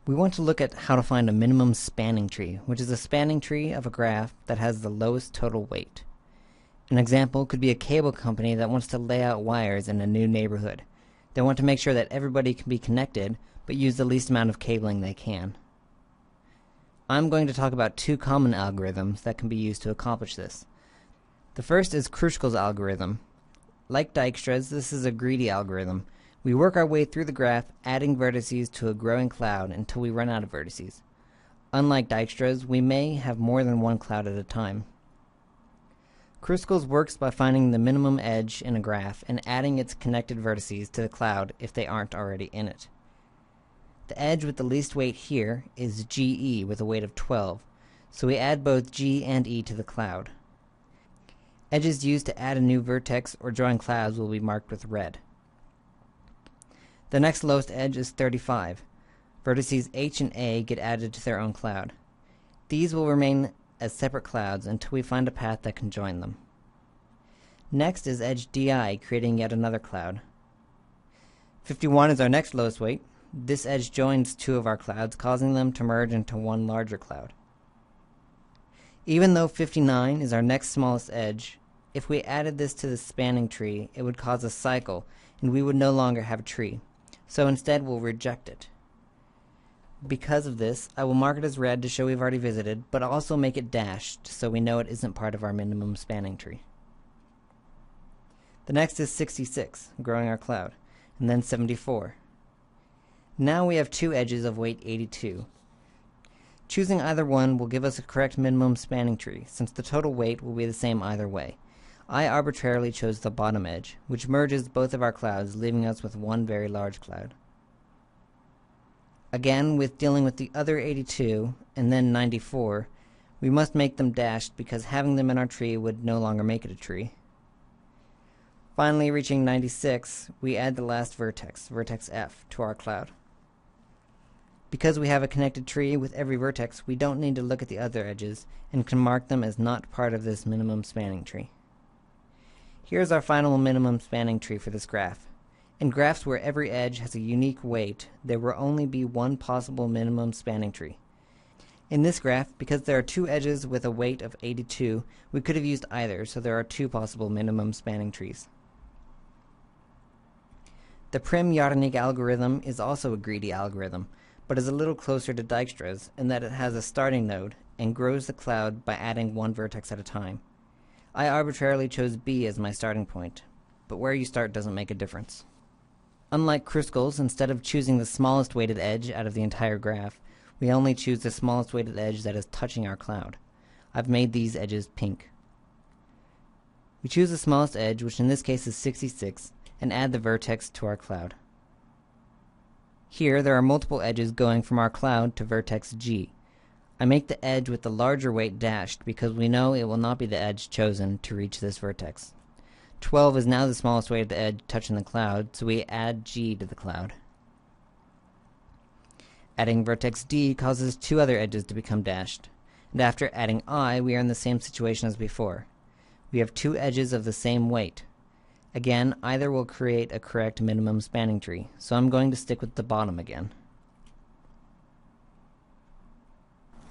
We want to look at how to find a minimum spanning tree, which is a spanning tree of a graph that has the lowest total weight. An example could be a cable company that wants to lay out wires in a new neighborhood. They want to make sure that everybody can be connected, but use the least amount of cabling they can. I'm going to talk about two common algorithms that can be used to accomplish this. The first is Kruskall's algorithm. Like Dijkstra's, this is a greedy algorithm. We work our way through the graph, adding vertices to a growing cloud until we run out of vertices. Unlike Dijkstra's, we may have more than one cloud at a time. Kruskall's works by finding the minimum edge in a graph and adding its connected vertices to the cloud if they aren't already in it. The edge with the least weight here is GE with a weight of 12, so we add both G and E to the cloud. Edges used to add a new vertex or join clouds will be marked with red. The next lowest edge is 35. Vertices H and A get added to their own cloud. These will remain as separate clouds until we find a path that can join them. Next is edge DI, creating yet another cloud. 51 is our next lowest weight. This edge joins two of our clouds, causing them to merge into one larger cloud. Even though 59 is our next smallest edge, if we added this to the spanning tree, it would cause a cycle, and we would no longer have a tree. So instead, we'll reject it. Because of this, I will mark it as red to show we've already visited, but also make it dashed so we know it isn't part of our minimum spanning tree. The next is 66, growing our cloud, and then 74. Now we have two edges of weight 82. Choosing either one will give us a correct minimum spanning tree, since the total weight will be the same either way. I arbitrarily chose the bottom edge, which merges both of our clouds, leaving us with one very large cloud. Again, with dealing with the other 82, and then 94, we must make them dashed because having them in our tree would no longer make it a tree. Finally, reaching 96, we add the last vertex, vertex F, to our cloud. Because we have a connected tree with every vertex, we don't need to look at the other edges and can mark them as not part of this minimum spanning tree. Here's our final minimum spanning tree for this graph. In graphs where every edge has a unique weight, there will only be one possible minimum spanning tree. In this graph, because there are two edges with a weight of 82, we could have used either, so there are two possible minimum spanning trees. The Prim-Yardenich algorithm is also a greedy algorithm, but is a little closer to Dijkstra's in that it has a starting node and grows the cloud by adding one vertex at a time. I arbitrarily chose B as my starting point, but where you start doesn't make a difference. Unlike Kruskall's, instead of choosing the smallest weighted edge out of the entire graph, we only choose the smallest weighted edge that is touching our cloud. I've made these edges pink. We choose the smallest edge, which in this case is 66, and add the vertex to our cloud. Here there are multiple edges going from our cloud to vertex G. I make the edge with the larger weight dashed because we know it will not be the edge chosen to reach this vertex. 12 is now the smallest weighted edge touching the cloud, so we add G to the cloud. Adding vertex D causes two other edges to become dashed, and after adding I, we are in the same situation as before. We have two edges of the same weight. Again, either will create a correct minimum spanning tree, so I'm going to stick with the bottom again.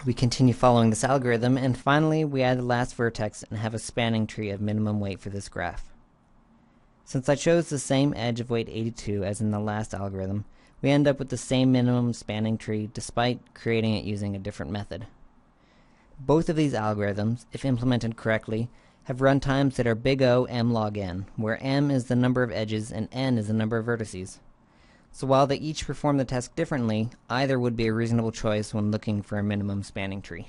We continue following this algorithm, and finally we add the last vertex and have a spanning tree of minimum weight for this graph. Since I chose the same edge of weight 82 as in the last algorithm, we end up with the same minimum spanning tree despite creating it using a different method. Both of these algorithms, if implemented correctly, have runtimes that are big O m log n, where m is the number of edges and n is the number of vertices. So while they each perform the task differently, either would be a reasonable choice when looking for a minimum spanning tree.